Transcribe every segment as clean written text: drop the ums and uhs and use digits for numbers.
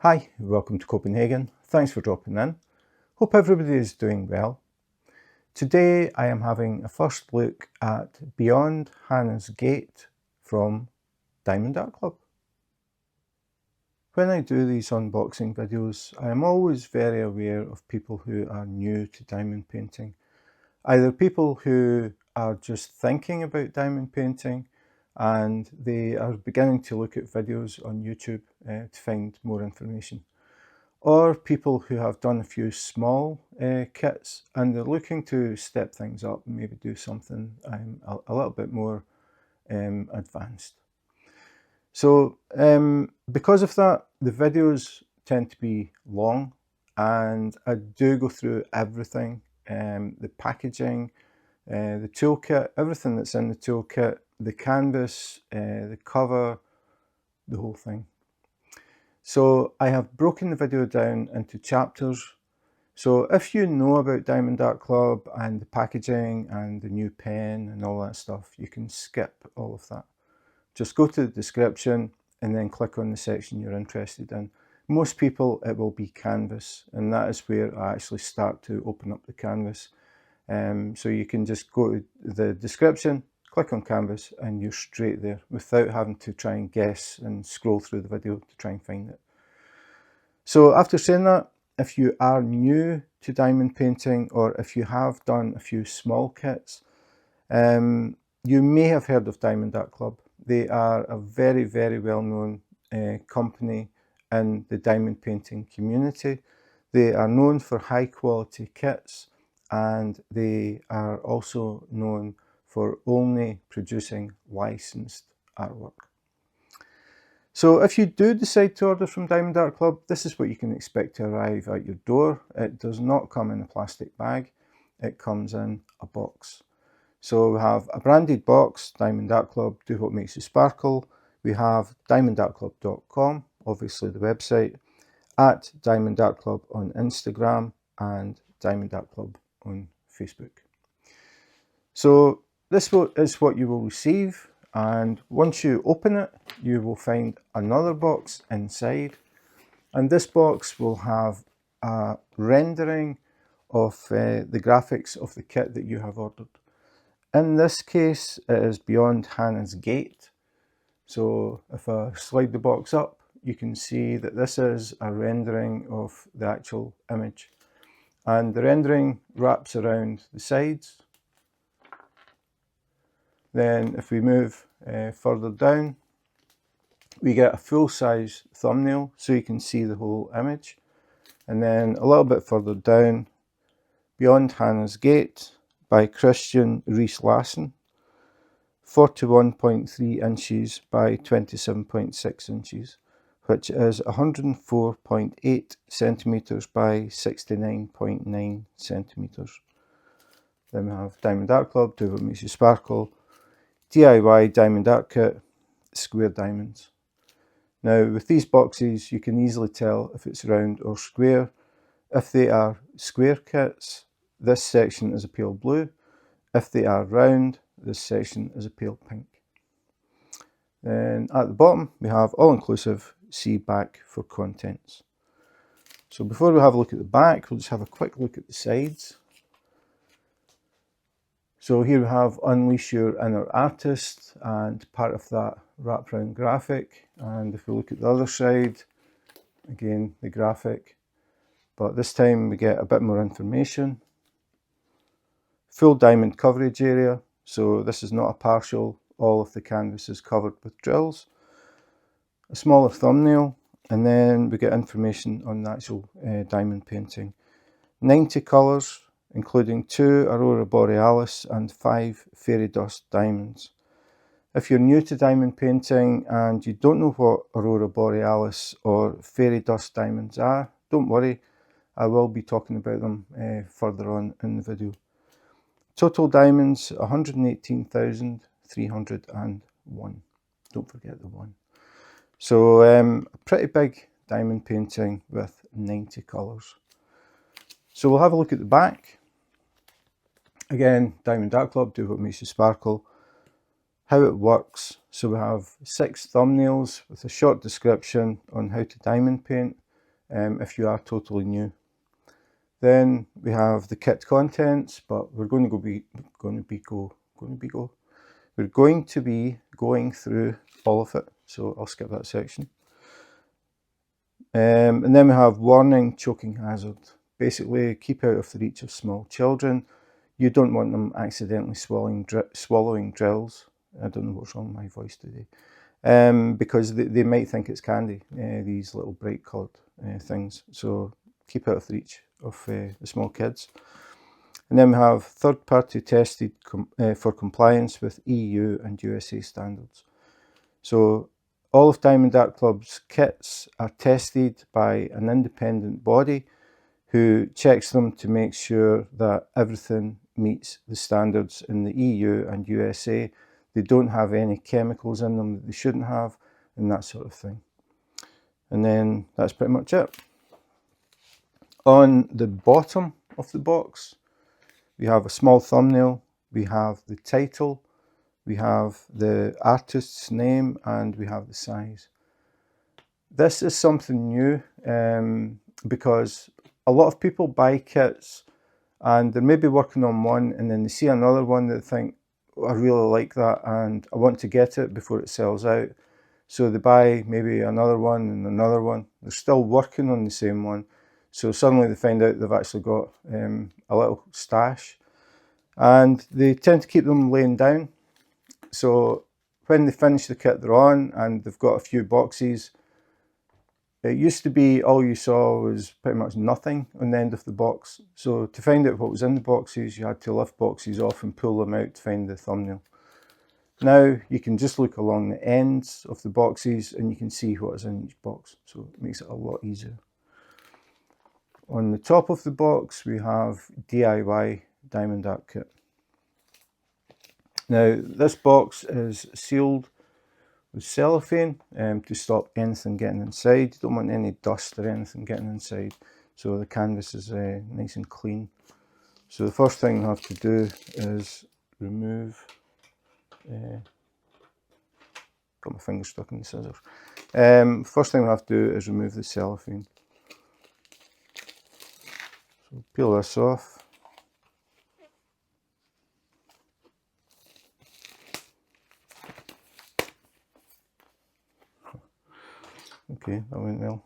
Hi, welcome to Copenhagen. Thanks for dropping in. Hope everybody is doing well. Today I am having a first look at Beyond Hanna's Gate from Diamond Art Club. When I do these unboxing videos, I am always very aware of people who are new to diamond painting. Either people who are just thinking about diamond painting and they are beginning to look at videos on YouTube to find more information. Or people who have done a few small kits and they're looking to step things up and maybe do something a little bit more advanced. So because of that, the videos tend to be long and I do go through everything, the packaging, the toolkit, everything that's in the toolkit, the canvas, the cover, the whole thing. So I have broken the video down into chapters. So if you know about Diamond Art Club and the packaging and the new pen and all that stuff, you can skip all of that. Just go to the description and then click on the section you're interested in. Most people, it will be canvas, and that is where I actually start to open up the canvas. So you can just go to the description, click on canvas, and you're straight there without having to try and guess and scroll through the video to try and find it. So after saying that, if you are new to diamond painting or if you have done a few small kits, you may have heard of Diamond Art Club. They are a very, very well-known company in the diamond painting community. They are known for high quality kits and they are also known for only producing licensed artwork. So if you do decide to order from Diamond Art Club, this is what you can expect to arrive at your door. It does not come in a plastic bag, it comes in a box. So we have a branded box, Diamond Art Club, do what makes you sparkle. We have diamondartclub.com, obviously the website, at Diamond Art Club on Instagram and Diamond Art Club on Facebook. So this is what you will receive, and once you open it, you will find another box inside, and this box will have a rendering of the graphics of the kit that you have ordered. In this case, it is Beyond Hanna's Gate. So if I slide the box up, you can see that this is a rendering of the actual image. And the rendering wraps around the sides. Then if we move further down, we get a full-size thumbnail so you can see the whole image. And then a little bit further down, Beyond Hanna's Gate by Riese Lassen, 41.3 inches by 27.6 inches, which is 104.8 centimeters by 69.9 centimeters. Then we have Diamond Art Club, do what makes you sparkle, DIY Diamond Art Kit, square diamonds. Now with these boxes you can easily tell if it's round or square. If they are square kits, this section is a pale blue. If they are round, this section is a pale pink. Then at the bottom we have all-inclusive, see back for contents. So before we have a look at the back, we'll just have a quick look at the sides. So here we have Unleash Your Inner Artist and part of that wraparound graphic. And if we look at the other side, again the graphic, but this time we get a bit more information. Full diamond coverage area, so this is not a partial, all of the canvas is covered with drills. A smaller thumbnail, and then we get information on the actual diamond painting. 90 colours, including 2 Aurora Borealis and 5 fairy dust diamonds. If you're new to diamond painting and you don't know what Aurora Borealis or fairy dust diamonds are, don't worry, I will be talking about them further on in the video. Total diamonds, 118,301. Don't forget the 1. So a pretty big diamond painting with 90 colours. So we'll have a look at the back. Again, Diamond Art Club, do what makes you sparkle. How it works. So we have 6 thumbnails with a short description on how to diamond paint. if you are totally new. Then we have the kit contents, but we're going to be going through all of it, so I'll skip that section. And then we have warning, choking hazard. Basically, keep out of the reach of small children. You don't want them accidentally swallowing drills. I don't know what's wrong with my voice today. Because they might think it's candy, these little bright coloured things. So keep out of the reach of the small kids. And then we have third party tested for compliance with EU and USA standards. So all of Diamond Art Club's kits are tested by an independent body who checks them to make sure that everything meets the standards in the EU and USA. They don't have any chemicals in them that they shouldn't have, and that sort of thing. And then that's pretty much it. On the bottom of the box, we have a small thumbnail, we have the title, we have the artist's name, and we have the size. This is something new because a lot of people buy kits and they're maybe working on one and then they see another one that they think, oh, I really like that and I want to get it before it sells out. So they buy maybe another one and another one. They're still working on the same one. So suddenly they find out they've actually got a little stash, and they tend to keep them laying down. So when they finish the kit they're on and they've got a few boxes, it used to be all you saw was pretty much nothing on the end of the box. So to find out what was in the boxes, you had to lift boxes off and pull them out to find the thumbnail. Now you can just look along the ends of the boxes and you can see what is in each box. So it makes it a lot easier. On the top of the box, we have DIY Diamond Art Kit. Now, this box is sealed with cellophane to stop anything getting inside. You don't want any dust or anything getting inside, so the canvas is nice and clean. So the first thing I have to do is remove, got my finger stuck in the scissors. First thing I have to do is remove the cellophane. So peel this off. Okay, that went well.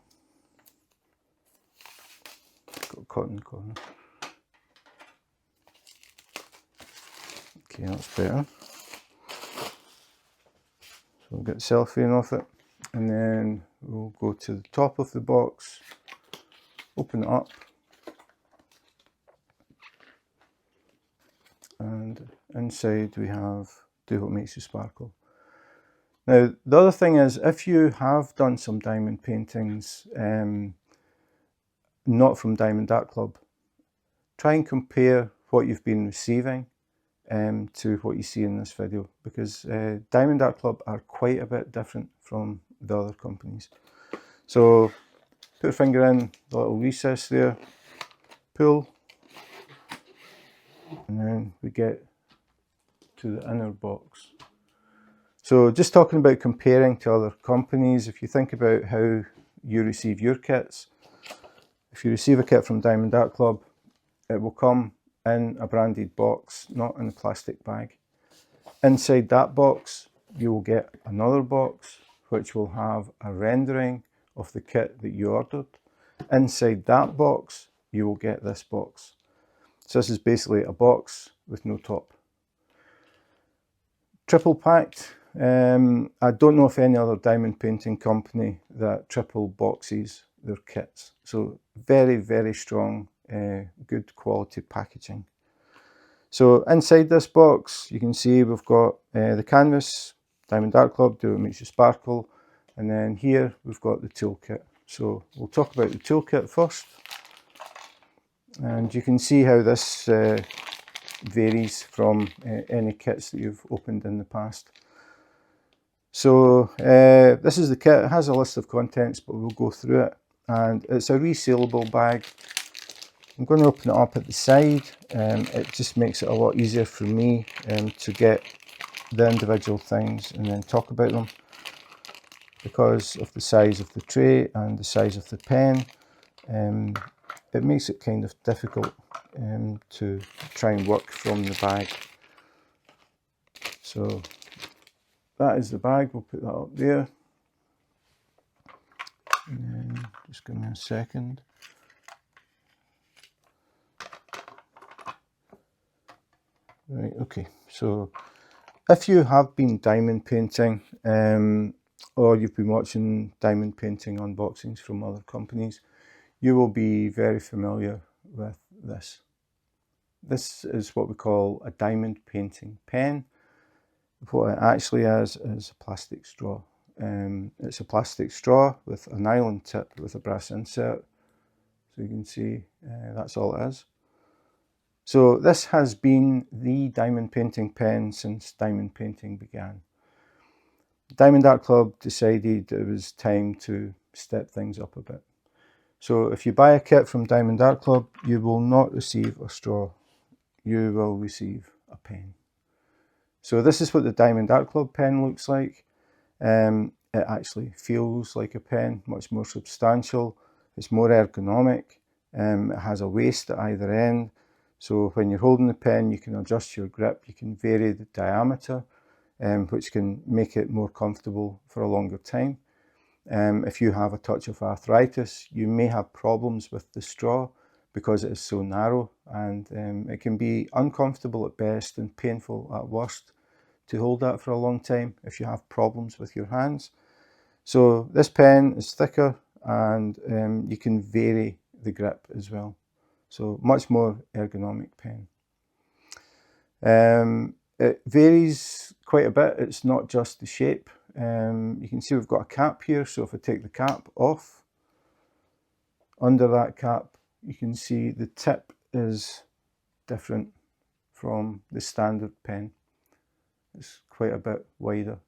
Got caught in the corner. Okay, that's better. So we'll get the cellophane off it, and then we'll go to the top of the box, open it up, and inside we have Do What Makes You Sparkle. Now, the other thing is, if you have done some diamond paintings, not from Diamond Art Club, try and compare what you've been receiving to what you see in this video, because Diamond Art Club are quite a bit different from the other companies. So, put a finger in the little recess there, pull, and then we get to the inner box. So just talking about comparing to other companies, if you think about how you receive your kits, if you receive a kit from Diamond Art Club, it will come in a branded box, not in a plastic bag. Inside that box, you will get another box which will have a rendering of the kit that you ordered. Inside that box, you will get this box. So this is basically a box with no top. Triple packed. I don't know of any other diamond painting company that triple boxes their kits. So very, very strong, good quality packaging. So inside this box, you can see we've got the canvas, Diamond Art Club, Do What Makes You Sparkle. And then here we've got the toolkit. So we'll talk about the toolkit first. And you can see how this varies from any kits that you've opened in the past. So this is the kit. It has a list of contents, but we'll go through it. And it's a resealable bag. I'm going to open it up at the side. It just makes it a lot easier for me to get the individual things and then talk about them, because of the size of the tray and the size of the pen. it makes it kind of difficult to try and work from the bag. So that is the bag, we'll put that up there. And then just give me a second. Right, okay, so if you have been diamond painting or you've been watching diamond painting unboxings from other companies, you will be very familiar with this. This is what we call a diamond painting pen. What it actually is a plastic straw. It's a plastic straw with a nylon tip with a brass insert. So you can see that's all it is. So this has been the diamond painting pen since diamond painting began. Diamond Art Club decided it was time to step things up a bit. So if you buy a kit from Diamond Art Club, you will not receive a straw. You will receive a pen. So this is what the Diamond Art Club pen looks like. It actually feels like a pen, much more substantial. It's more ergonomic. It has a waist at either end. So when you're holding the pen, you can adjust your grip. You can vary the diameter, which can make it more comfortable for a longer time. If you have a touch of arthritis, you may have problems with the straw because it is so narrow, and it can be uncomfortable at best and painful at worst to hold that for a long time if you have problems with your hands. So this pen is thicker, and you can vary the grip as well. So much more ergonomic pen. It varies quite a bit. It's not just the shape. You can see we've got a cap here, so if I take the cap off, under that cap you can see the tip is different from the standard pen. It's quite a bit wider.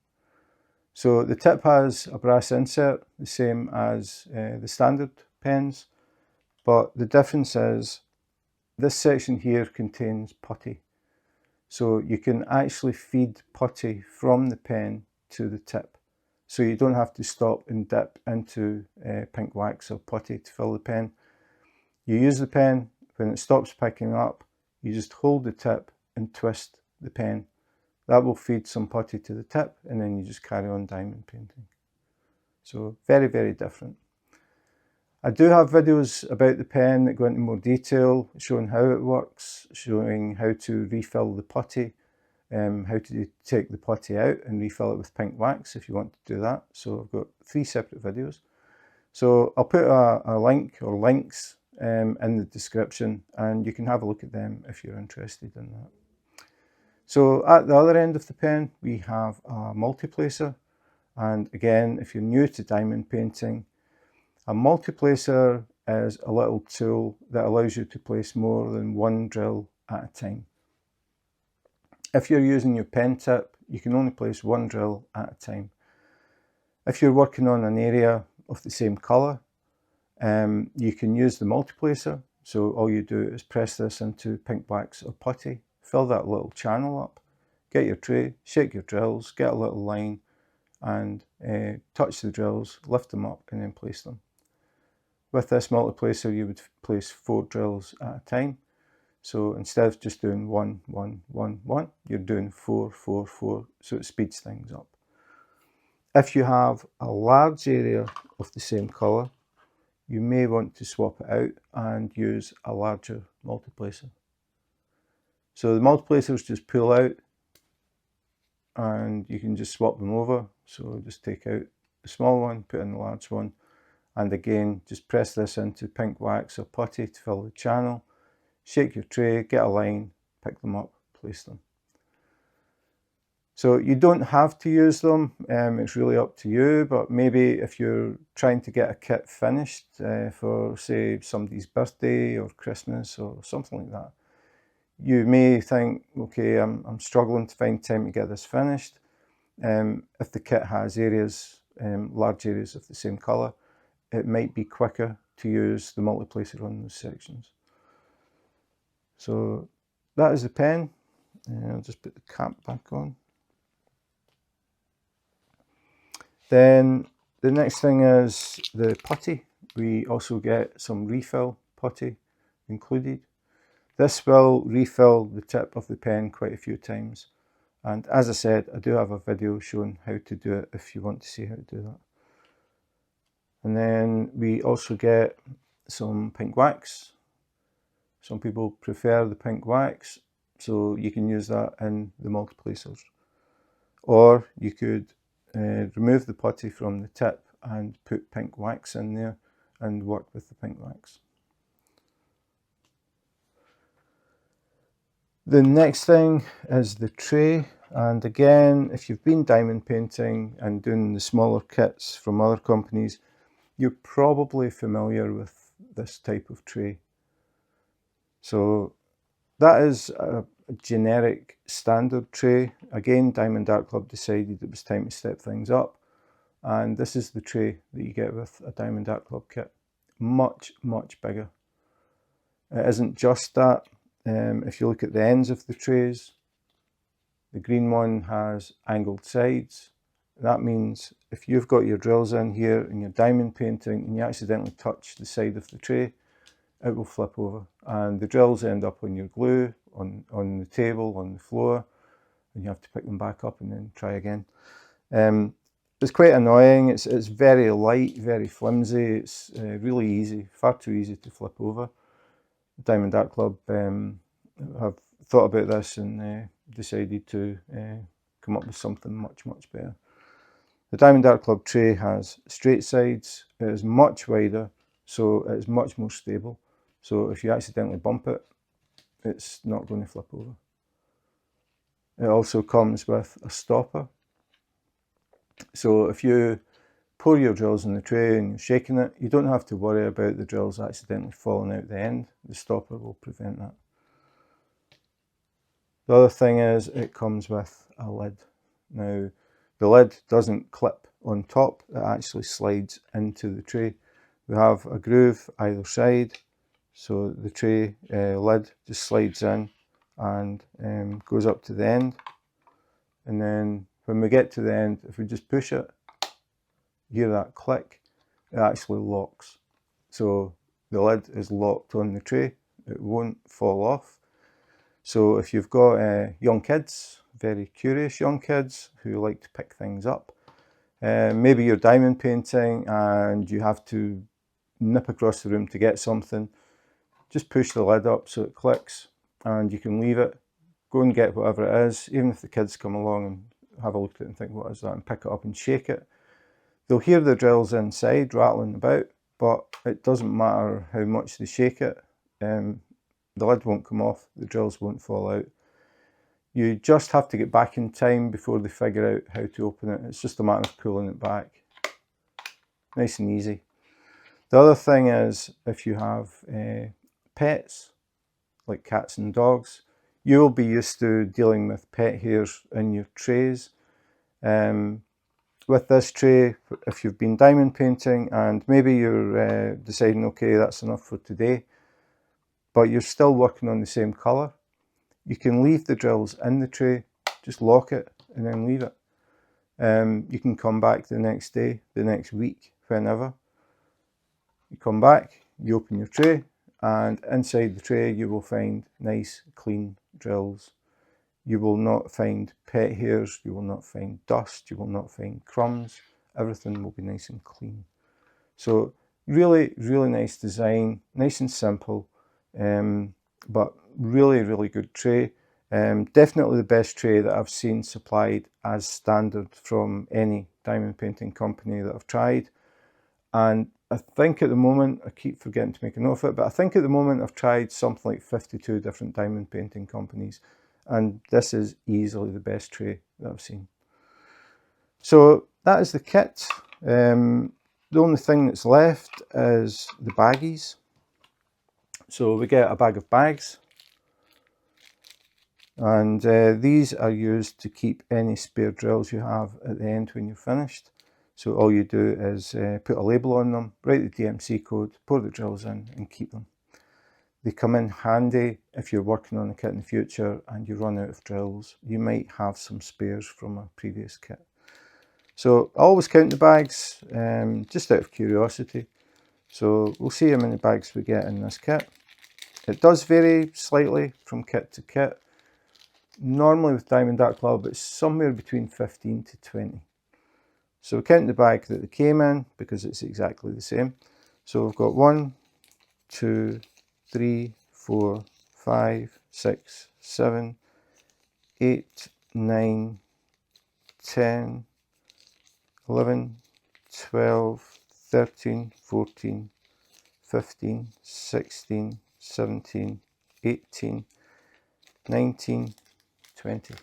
So the tip has a brass insert, the same as the standard pens, but the difference is this section here contains putty. So you can actually feed putty from the pen to the tip. So you don't have to stop and dip into pink wax or putty to fill the pen. You use the pen, when it stops picking up, you just hold the tip and twist the pen. That will feed some putty to the tip, and then you just carry on diamond painting. So very, very different. I do have videos about the pen that go into more detail, showing how it works, showing how to refill the putty, how to take the putty out and refill it with pink wax if you want to do that. So I've got 3 separate videos. So I'll put a link or links in the description, and you can have a look at them if you're interested in that. So at the other end of the pen we have a multiplacer, and again, if you're new to diamond painting, a multiplacer is a little tool that allows you to place more than one drill at a time. If you're using your pen tip, you can only place one drill at a time. If you're working on an area of the same colour, you can use the multiplacer. So all you do is press this into pink wax or putty, fill that little channel up, get your tray, shake your drills, get a little line, and touch the drills, lift them up, and then place them. With this multiplacer, you would place 4 drills at a time. So instead of just doing 1, 1, 1, 1, you're doing 4, 4, 4, so it speeds things up. If you have a large area of the same colour, you may want to swap it out and use a larger multiplacer. So the multiplicers just pull out, and you can just swap them over. So just take out the small one, put in the large one, and again just press this into pink wax or putty to fill the channel, shake your tray, get a line, pick them up, place them. So you don't have to use them, it's really up to you, but maybe if you're trying to get a kit finished for, say, somebody's birthday or Christmas or something like that, you may think, okay, I'm struggling to find time to get this finished. If the kit has areas, large areas of the same colour, it might be quicker to use the multiplacer on those sections. So that is the pen. I'll just put the cap back on. Then the next thing is the putty. we also get some refill putty included. This will refill the tip of the pen quite a few times. And as I said, I do have a video showing how to do it if you want to see how to do that. And then we also get some pink wax. Some people prefer the pink wax, so you can use that in the multiplacers. Or you could remove the putty from the tip and put pink wax in there and work with the pink wax. The next thing is the tray, and again, if you've been diamond painting and doing the smaller kits from other companies, you're probably familiar with this type of tray. So that is a generic standard tray. Again, Diamond Art Club decided it was time to step things up, and this is the tray that you get with a Diamond Art Club kit. Much, much bigger. It isn't just that. If you look at the ends of the trays, the green one has angled sides. That means if you've got your drills in here and you're diamond painting and you accidentally touch the side of the tray, it will flip over and the drills end up on your glue, on the table, on the floor, and you have to pick them back up and then try again. It's quite annoying. It's very light, very flimsy. It's really easy, far too easy to flip over. Diamond Art Club have thought about this and decided to come up with something much, much better. The Diamond Art Club tray has straight sides. It is much wider, so it is much more stable. So if you accidentally bump it, it's not going to flip over. It also comes with a stopper. So if you pour your drills in the tray and you're shaking it, you don't have to worry about the drills accidentally falling out the end. The stopper will prevent that. The other thing is it comes with a lid. Now, the lid doesn't clip on top, it actually slides into the tray. We have a groove either side, so the tray lid just slides in and goes up to the end. And then when we get to the end, if we just push it, you hear that click, it actually locks. So the lid is locked on the tray, it won't fall off. So if you've got young kids, very curious young kids who like to pick things up, maybe you're diamond painting and you have to nip across the room to get something, just push the lid up so it clicks and you can leave it, go and get whatever it is. Even if the kids come along and have a look at it and think, what is that, and pick it up and shake it, they'll hear the drills inside rattling about, but it doesn't matter how much they shake it. The lid won't come off, the drills won't fall out. You just have to get back in time before they figure out how to open it. It's just a matter of pulling it back. Nice and easy. The other thing is, if you have pets, like cats and dogs, you will be used to dealing with pet hairs in your trays. With this tray, if you've been diamond painting and maybe you're deciding, okay, that's enough for today, but you're still working on the same colour, you can leave the drills in the tray, just lock it and then leave it. You can come back the next day, the next week, whenever. You come back, you open your tray, and inside the tray you will find nice, clean drills. You will not find pet hairs, you will not find dust, you will not find crumbs. Everything will be nice and clean. So really, really nice design, nice and simple. But really, really good tray. Definitely the best tray that I've seen supplied as standard from any diamond painting company that I've tried. And I think at the moment, I keep forgetting to make a note of it, but I think at the moment I've tried something like 52 different diamond painting companies, and this is easily the best tray that I've seen. So that is the kit. The only thing that's left is the baggies. So we get a bag of bags, and these are used to keep any spare drills you have at the end when you're finished. So all you do is put a label on them, write the DMC code, pour the drills in and keep them. They come in handy if you're working on a kit in the future and you run out of drills. You might have some spares from a previous kit. So I always count the bags, just out of curiosity. So we'll see how many bags we get in this kit. It does vary slightly from kit to kit. Normally with Diamond Art Club it's somewhere between 15 to 20. So we count the bag that they came in because it's exactly the same. So we've got 1, 2, 3, 4, 5, 6, 7, 8, 9, 10, 11, 12, 13, 14, 15, 16, 17, 18, 19, 20.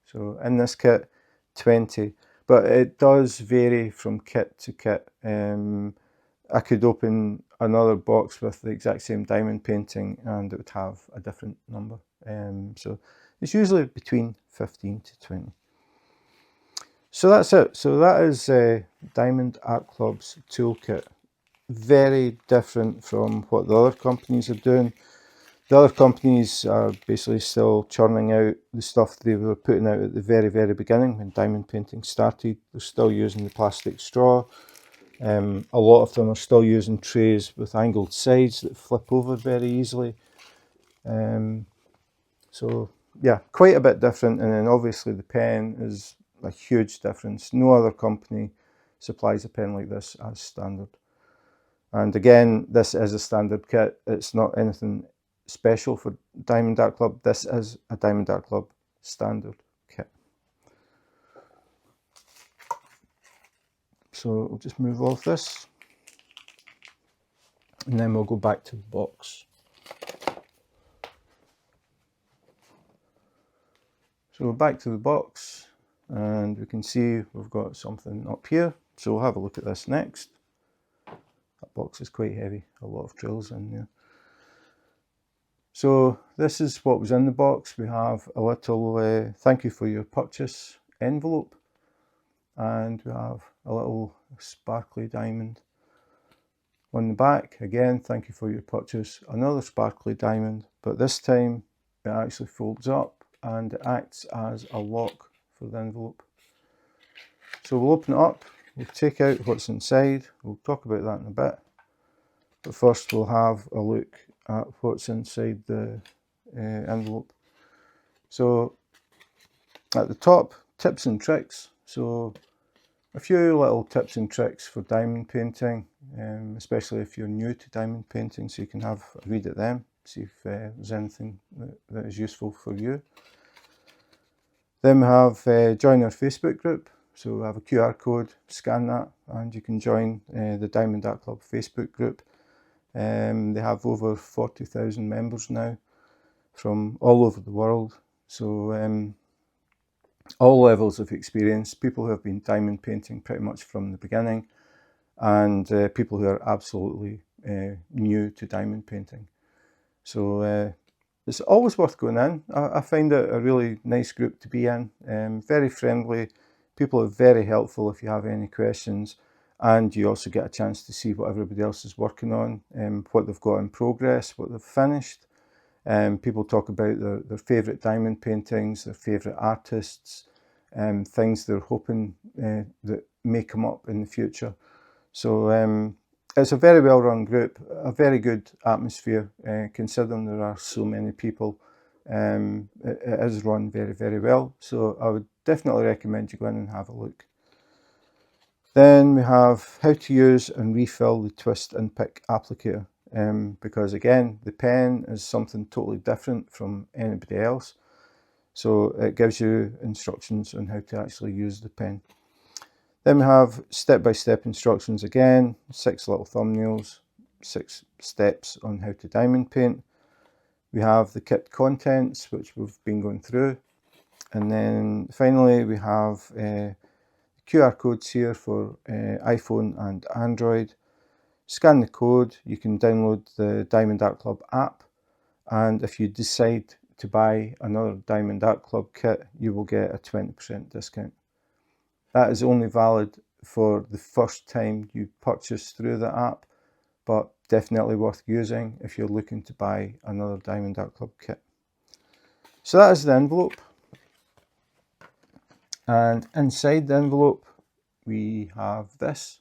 So in this kit, 20. But it does vary from kit to kit. I could open another box with the exact same diamond painting and it would have a different number. So it's usually between 15 to 20. So that's it. So that is Diamond Art Club's toolkit. Very different from what the other companies are doing. The other companies are basically still churning out the stuff they were putting out at the very, very beginning when diamond painting started. They're still using the plastic straw. A lot of them are still using trays with angled sides that flip over very easily. So yeah, quite a bit different. And then obviously the pen is a huge difference. No other company supplies a pen like this as standard. And again, this is a standard kit. It's not anything special for Diamond Art Club. This is a Diamond Art Club standard kit. So we'll just move off this and then we'll go back to the box. So we're back to the box and we can see we've got something up here. So we'll have a look at this next. That box is quite heavy, a lot of drills in there. So this is what was in the box. We have a little thank you for your purchase envelope, and we have a little sparkly diamond on the back. Again, thank you for your purchase. Another sparkly diamond, but this time it actually folds up and it acts as a lock for the envelope. So we'll open it up, we'll take out what's inside, we'll talk about that in a bit. But first we'll have a look at what's inside the envelope. So at the top, tips and tricks. So a few little tips and tricks for diamond painting, especially if you're new to diamond painting, so you can have a read at them, see if there's anything that is useful for you. Then we have join our Facebook group. So we have a QR code, scan that and you can join the Diamond Art Club Facebook group. They have over 40,000 members now from all over the world. So all levels of experience, people who have been diamond painting pretty much from the beginning, and people who are absolutely new to diamond painting. So it's always worth going in. I find it a really nice group to be in, very friendly. People are very helpful if you have any questions. And you also get a chance to see what everybody else is working on, what they've got in progress, what they've finished. People talk about their favourite diamond paintings, their favourite artists, things they're hoping that may come up in the future. So it's a very well run group, a very good atmosphere, considering there are so many people. It is run very, very well. So I would definitely recommend you go in and have a look. Then we have how to use and refill the twist and pick applicator, because again, the pen is something totally different from anybody else. So it gives you instructions on how to actually use the pen. Then we have step-by-step instructions again, 6 little thumbnails, 6 steps on how to diamond paint. We have the kit contents, which we've been going through. And then finally we have QR codes here for iPhone and Android. Scan the code, you can download the Diamond Art Club app, and if you decide to buy another Diamond Art Club kit, you will get a 20% discount. That is only valid for the first time you purchase through the app, but definitely worth using if you're looking to buy another Diamond Art Club kit. So that is the envelope. And inside the envelope we have this.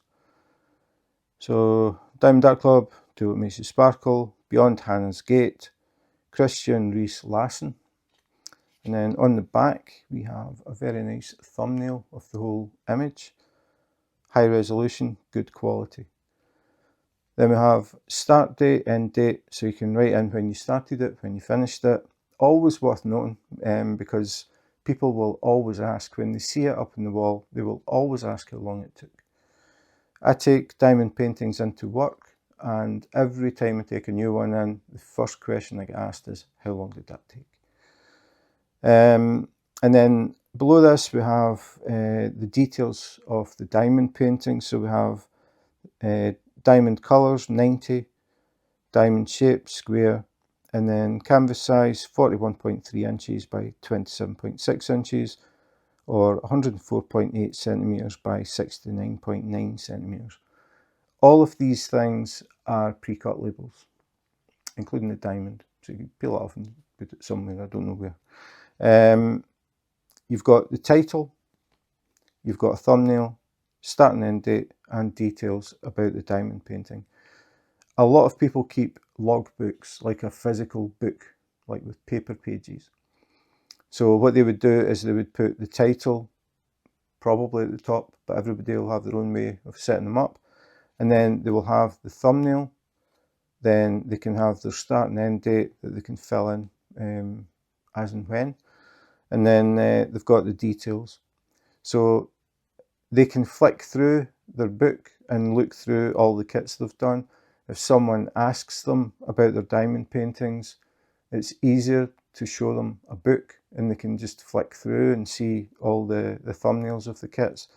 So Diamond Dark Club, Do What Makes You Sparkle, Beyond Hanna's Gate, Christian Riese Lassen. And then on the back we have a very nice thumbnail of the whole image. High resolution, good quality. Then we have start date, end date, so you can write in when you started it, when you finished it. Always worth noting, because people will always ask, when they see it up on the wall, they will always ask how long it took. I take diamond paintings into work, and every time I take a new one in, the first question I get asked is, how long did that take? And then below this we have the details of the diamond painting. So we have diamond colours 90, diamond shape square, and then canvas size 41.3 inches by 27.6 inches, or 104.8 centimetres by 69.9 centimetres. All of these things are pre-cut labels, including the diamond. So you can peel it off and put it somewhere, I don't know where. You've got the title, you've got a thumbnail, start and end date, and details about the diamond painting. A lot of people keep logbooks, like a physical book, like with paper pages. So what they would do is they would put the title probably at the top, but everybody will have their own way of setting them up. And then they will have the thumbnail, then they can have their start and end date that they can fill in as and when. And then they've got the details. So they can flick through their book and look through all the kits they've done. If someone asks them about their diamond paintings, it's easier to show them a book and they can just flick through and see all the thumbnails of the kits,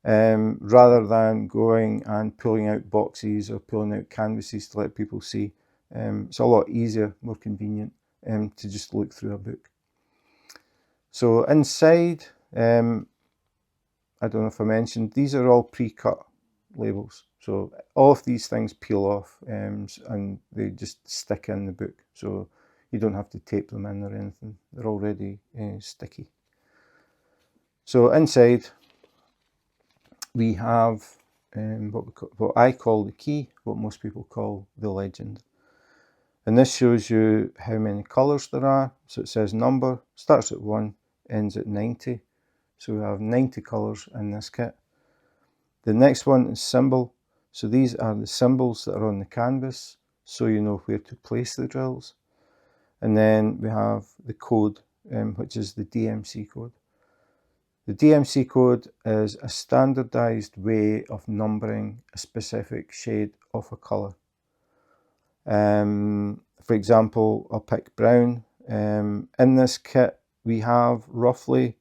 rather than going and pulling out boxes or pulling out canvases to let people see. It's a lot easier, more convenient to just look through a book. So inside, I don't know if I mentioned, these are all pre-cut labels. So all of these things peel off and they just stick in the book. So you don't have to tape them in or anything. They're already sticky. So inside we have what I call the key, what most people call the legend. And this shows you how many colours there are. So it says number, starts at 1, ends at 90. So we have 90 colours in this kit. The next one is symbol. So these are the symbols that are on the canvas, so you know where to place the drills. And then we have the code, which is the DMC code. The DMC code is a standardised way of numbering a specific shade of a colour. For example, I'll pick brown. In this kit we have roughly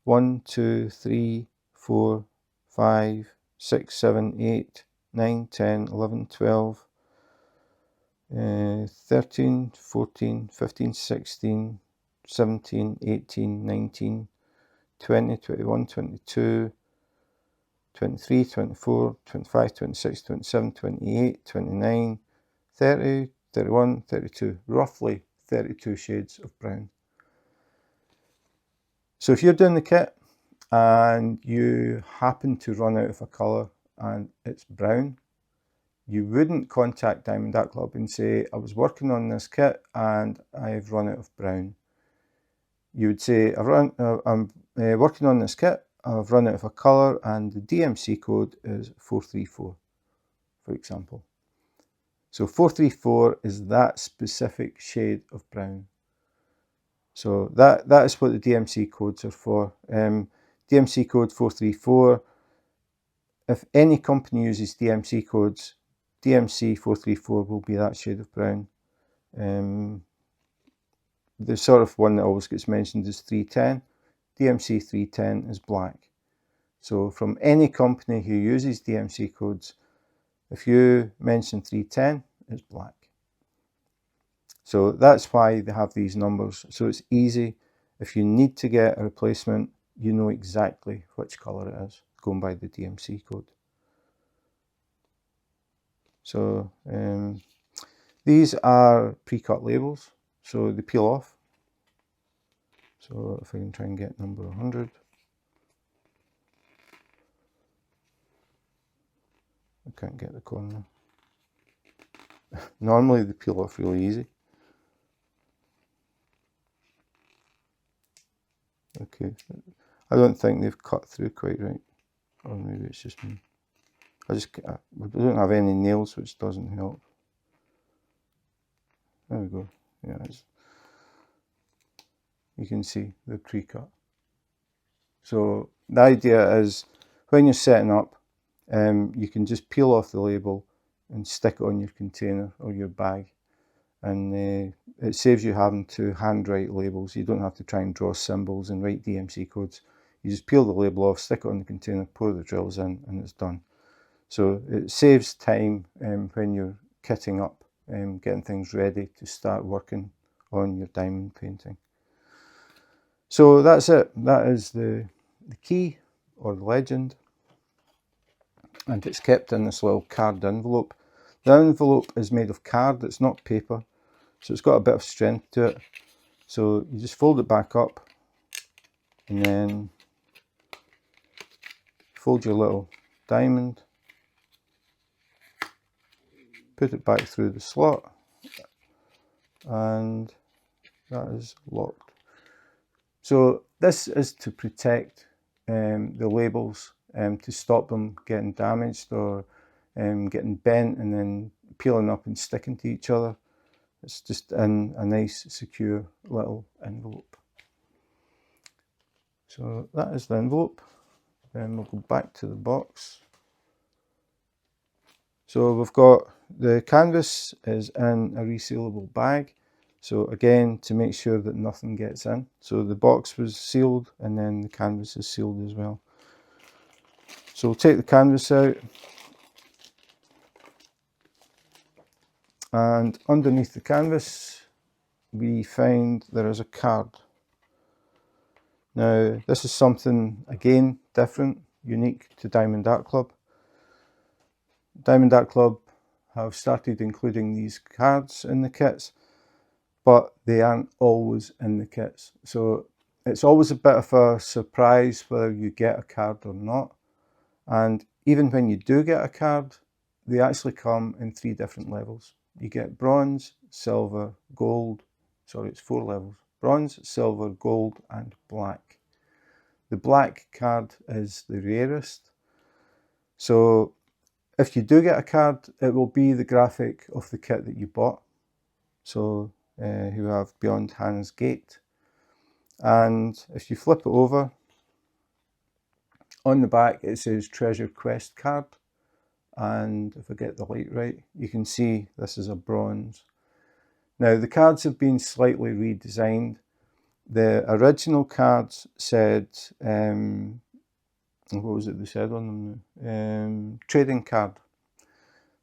1, 2, 3, 4, 5, 6, 7, 8, 9, 10, 11, 12, 13, 14, 15, 16, 17, 18, 19, 20, 21, 22, 23, 24, 25, 26, 27, 28, 29, 30, 31, 32, roughly 32 shades of brown. So if you're doing the kit and you happen to run out of a colour and it's brown, you wouldn't contact Diamond Art Club and say, I was working on this kit and I've run out of brown. You would say, I'm working on this kit, I've run out of a colour and the DMC code is 434, for example. So 434 is that specific shade of brown. So that is what the DMC codes are for. DMC code 434. If any company uses DMC codes, DMC 434 will be that shade of brown. The sort of one that always gets mentioned is 310. DMC 310 is black. So from any company who uses DMC codes, if you mention 310, it's black. So that's why they have these numbers. So it's easy. If you need to get a replacement, you know exactly which colour it is, going by the DMC code. So these are pre-cut labels, so they peel off. So if I can try and get number 100. I can't get the corner. Normally they peel off really easy. Okay, I don't think they've cut through quite right, or maybe it's just me. We don't have any nails, which doesn't help. There we go. Yeah, you can see the pre-cut. So the idea is when you're setting up, you can just peel off the label and stick it on your container or your bag, and it saves you having to handwrite labels. You don't have to try and draw symbols and write DMC codes. You just peel the label off, stick it on the container, pour the drills in, and it's done. So it saves time when you're kitting up, getting things ready to start working on your diamond painting. So that's it. That is the key, or the legend, and it's kept in this little card envelope. The envelope is made of card, it's not paper, so it's got a bit of strength to it. So you just fold it back up and then fold your little diamond, put it back through the slot, and that is locked. So this is to protect the labels, to stop them getting damaged or getting bent and then peeling up and sticking to each other. It's just in a nice secure little envelope. So that is the envelope. Then we'll go back to the box. So we've got the canvas is in a resealable bag. So again, to make sure that nothing gets in. So the box was sealed and then the canvas is sealed as well. So we'll take the canvas out, and underneath the canvas we find there is a card. Now this is something again different, unique to Diamond Art Club. Diamond Art Club have started including these cards in the kits, but they aren't always in the kits. So it's always a bit of a surprise whether you get a card or not. And even when you do get a card, they actually come in 3 different levels. You get bronze, silver, gold. Sorry, it's 4 levels. Bronze, silver, gold, and black. The black card is the rarest. So if you do get a card, it will be the graphic of the kit that you bought. So who have Beyond Hanna's Gate. And if you flip it over, on the back it says Treasure Quest card. And if I get the light right, you can see this is a bronze. Now the cards have been slightly redesigned. The original cards said, what was it they said on them? Trading card.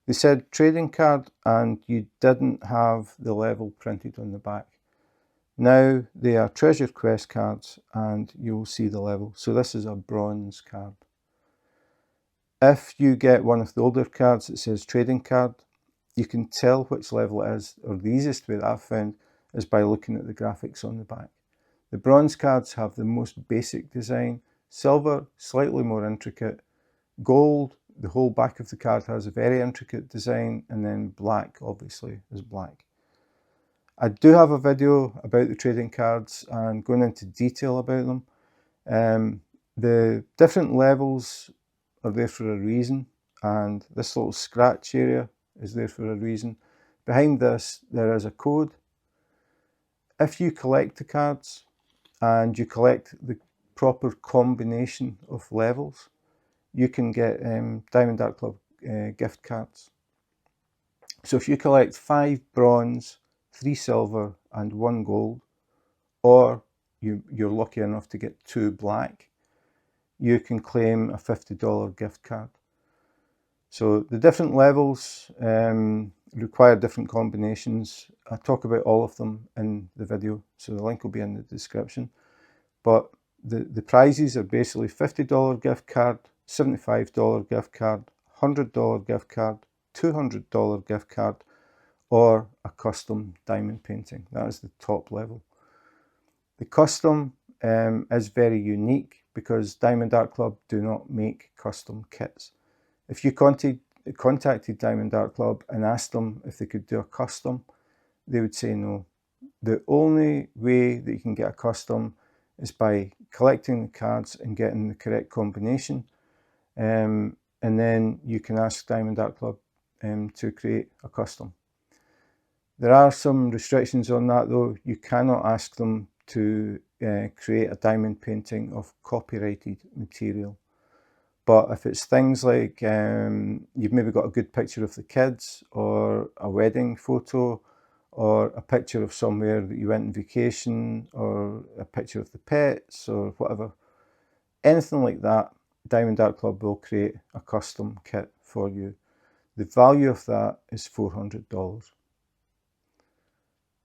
They said trading card, and you didn't have the level printed on the back. Now they are Treasure Quest cards and you'll see the level. So this is a bronze card. If you get one of the older cards that says trading card, you can tell which level it is, or the easiest way that I've found is by looking at the graphics on the back. The bronze cards have the most basic design, silver slightly more intricate, gold, the whole back of the card has a very intricate design, and then black obviously is black. I do have a video about the trading cards and going into detail about them. The different levels are there for a reason, and this little scratch area is there for a reason. Behind this there is a code. If you collect the cards and you collect the proper combination of levels, you can get Diamond Art Club gift cards. So if you collect 5 bronze, 3 silver and 1 gold, or you're lucky enough to get 2 black, you can claim a $50 gift card. So the different levels require different combinations. I talk about all of them in the video, so the link will be in the description. But the prizes are basically $50 gift card, $75 gift card, $100 gift card, $200 gift card, or a custom diamond painting. That is the top level. The custom is very unique because Diamond Art Club do not make custom kits. If you contacted Diamond Art Club and asked them if they could do a custom, they would say no. The only way that you can get a custom is by collecting the cards and getting the correct combination. And then you can ask Diamond Art Club to create a custom. There are some restrictions on that though. You cannot ask them to create a diamond painting of copyrighted material. But if it's things like you've maybe got a good picture of the kids, or a wedding photo, or a picture of somewhere that you went on vacation, or a picture of the pets, or whatever, anything like that, Diamond Art Club will create a custom kit for you. The value of that is $400.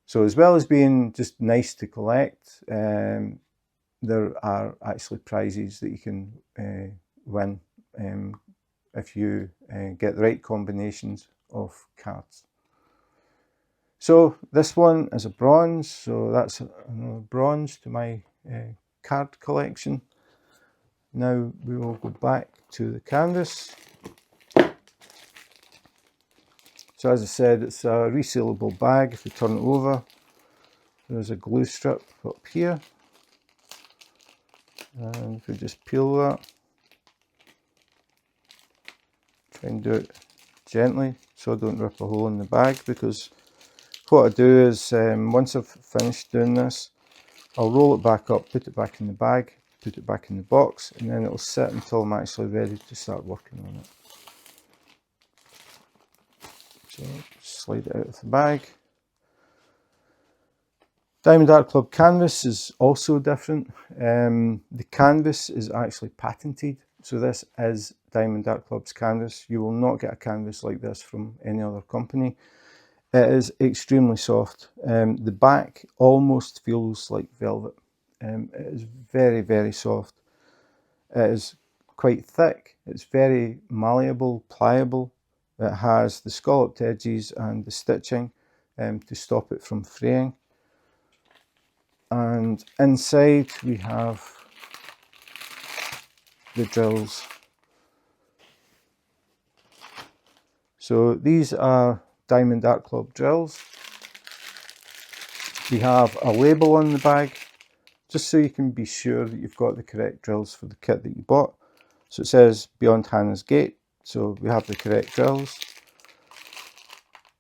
So as well as being just nice to collect, there are actually prizes that you can win if you get the right combinations of cards. So this one is a bronze, so that's another bronze to my card collection. Now we will go back to the canvas. So as I said, it's a resealable bag. If you turn it over, there's a glue strip up here. And if we just peel that, try and do it gently so I don't rip a hole in the bag, because what I do is once I've finished doing this, I'll roll it back up, put it back in the bag, put it back in the box, and then it'll sit until I'm actually ready to start working on it. So slide it out of the bag. Diamond Art Club canvas is also different. The canvas is actually patented, so this is Diamond Art Club's canvas. You will not get a canvas like this from any other company. It is extremely soft. The back almost feels like velvet. It is very, very soft. It is quite thick. It's very malleable, pliable. It has the scalloped edges and the stitching to stop it from fraying. And inside we have the drills. So these are Diamond Art Club drills. We have a label on the bag, just so you can be sure that you've got the correct drills for the kit that you bought. So it says Beyond Hanna's Gate, so we have the correct drills.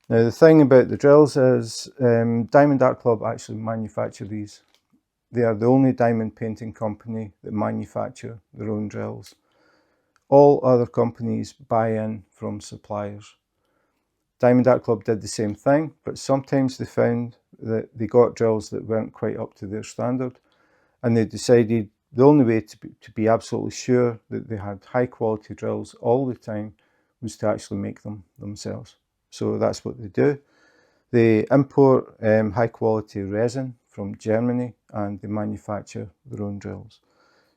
Now the thing about the drills is Diamond Art Club actually manufacture these. They are the only diamond painting company that manufacture their own drills. All other companies buy in from suppliers. Diamond Art Club did the same thing, but sometimes they found that they got drills that weren't quite up to their standard, and they decided the only way to be absolutely sure that they had high quality drills all the time was to actually make them themselves. So that's what they do. They import high quality resin from Germany, and they manufacture their own drills.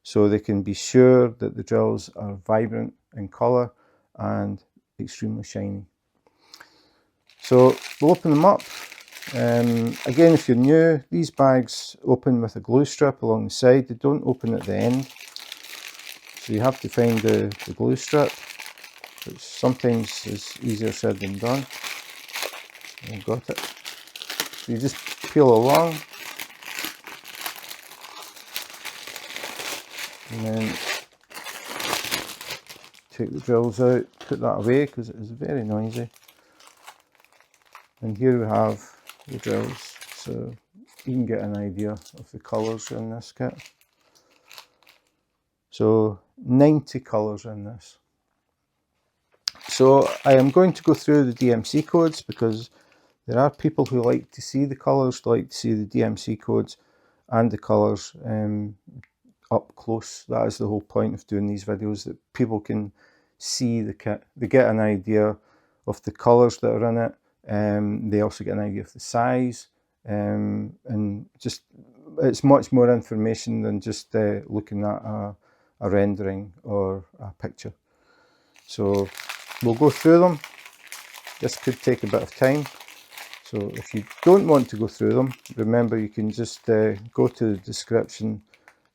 So they can be sure that the drills are vibrant in colour and extremely shiny. So we'll open them up. Again, if you're new, these bags open with a glue strip along the side. They don't open at the end. So you have to find the glue strip, which sometimes is easier said than done. I've got it. So you just peel along, and then take the drills out, put that away because it is very noisy. And here we have the drills, so you can get an idea of the colours in this kit. So 90 colours in this. So I am going to go through the DMC codes, because there are people who like to see the colours, like to see the DMC codes and the colours up close. That is the whole point of doing these videos, that people can see the kit. They get an idea of the colours that are in it. They also get an idea of the size, and just it's much more information than just looking at a rendering or a picture. So we'll go through them. This could take a bit of time, so if you don't want to go through them, remember you can just go to the description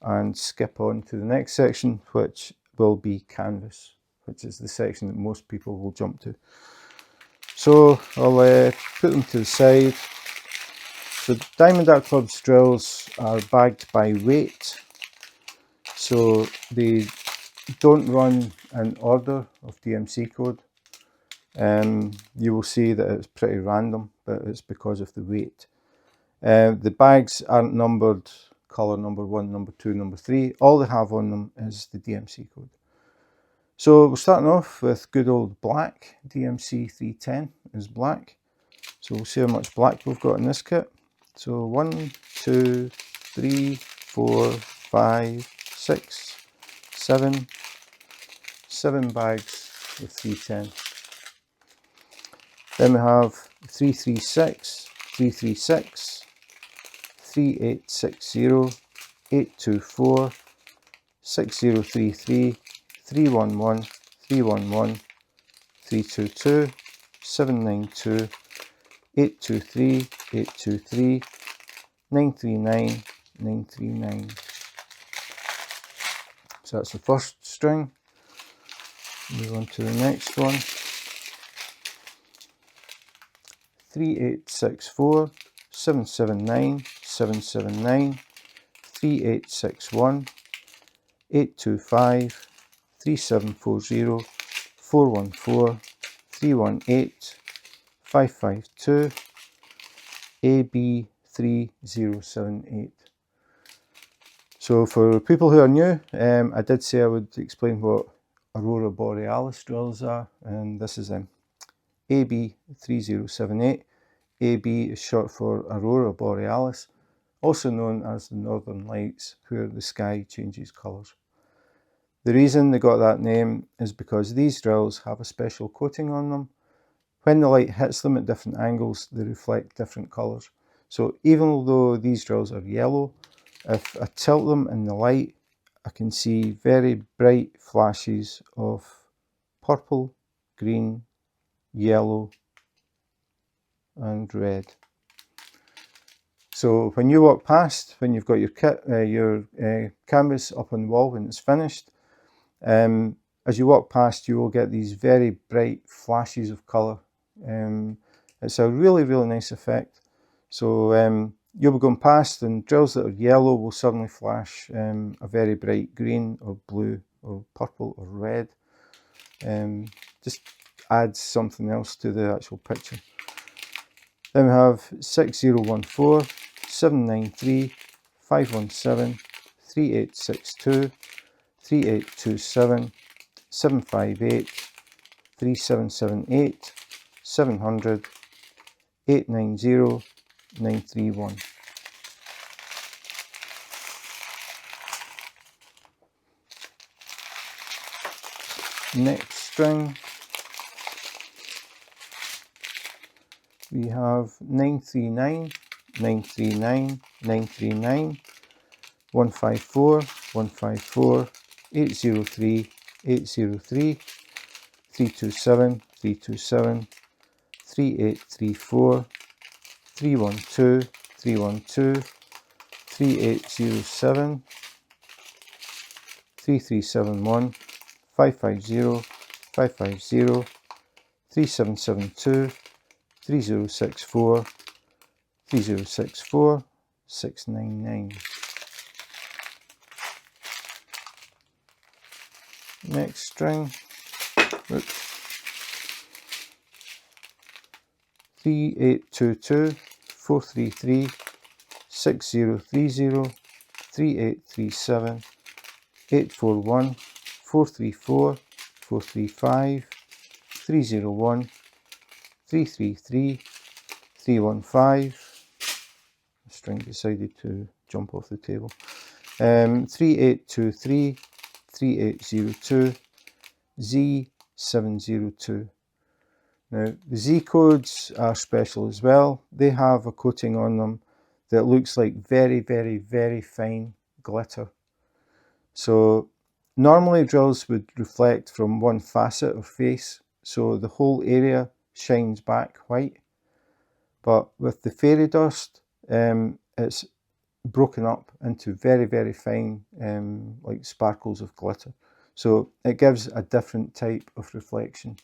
and skip on to the next section, which will be canvas. which is the section that most people will jump to. So I'll put them to the side. So Diamond Art Club's drills are bagged by weight, so they don't run in order of DMC code. You will see that it's pretty random, but it's because of the weight. The bags aren't numbered colour number 1, number 2, number 3. All they have on them is the DMC code. So we're starting off with good old black. DMC 310 is black. So we'll see how much black we've got in this kit. So 1, 2, 3, 4, 5, 6, 7. 7 bags of 310. Then we have 336, 336, 3860, 824, 6033, 311, 311, 322, 792, 823, 823, 939, 939. So that's the first string. Move on to the next one. 3864, 779, 779, 3861, 825, 3740, 414, 318, 552, AB3078. So for people who are new, I did say I would explain what Aurora Borealis drills are, and this is them. AB3078. AB is short for Aurora Borealis, also known as the Northern Lights, where the sky changes colours. The reason they got that name is because these drills have a special coating on them. When the light hits them at different angles, they reflect different colours. So even though these drills are yellow, if I tilt them in the light, I can see very bright flashes of purple, green, yellow and red. So when you walk past, when you've got your kit, your canvas up on the wall when it's finished, as you walk past you will get these very bright flashes of colour. It's a really nice effect. So you'll be going past and drills that are yellow will suddenly flash a very bright green or blue or purple or red. Just adds something else to the actual picture. Then we have 6014, 793, 517, 3862, 3827, 758, 3778, 700, 890, 931. Next string, we have 939, 939, 939, 154, 154, 803, 803, 327, 327, 3834, 312, 312, 3807, 3371, 550, 550, 3772, 3064, 3064, 699. Next string, 3822, 433, 6030, 3837, 841, 434, 435, 301, 333, 315. The string decided to jump off the table. 3823, 3802, Z702. Now the Z codes are special as well. They have a coating on them that looks like very fine glitter. So normally drills would reflect from one facet or face, so the whole area shines back white. But with the fairy dust, it's broken up into very fine like sparkles of glitter. So it gives a different type of reflection.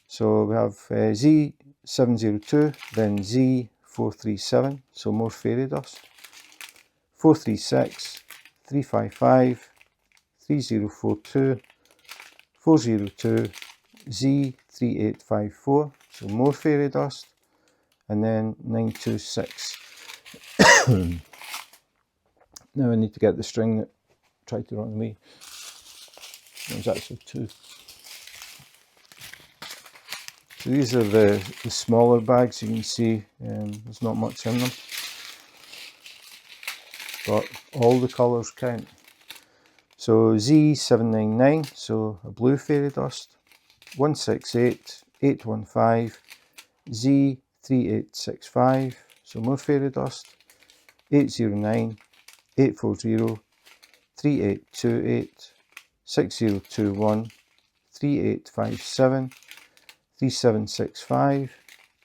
So we have Z702, then Z437, so more fairy dust, 436, 355, 3042, 402, Z3854, so more fairy dust, and then 926. Now I need to get the string that tried to run away. There's actually two. So these are the smaller bags. You can see there's not much in them, but all the colours count. So Z799, so a blue fairy dust, 168, 815, Z3865, so more fairy dust, 809, 840, 3828, 6021, 3857, 3765,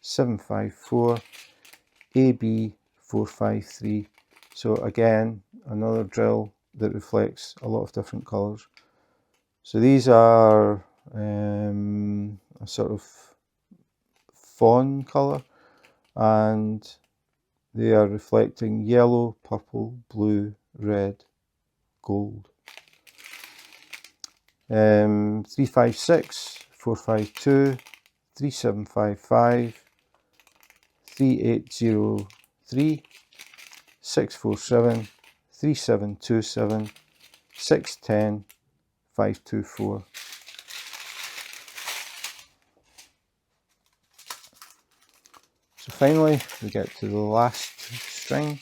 754, AB453. So again, another drill that reflects a lot of different colours. So these are a sort of fawn colour, and they are reflecting yellow, purple, blue, red, gold. 356, 452, 3755, 3803, 647, 3727, 610, 524. So finally we get to the last string,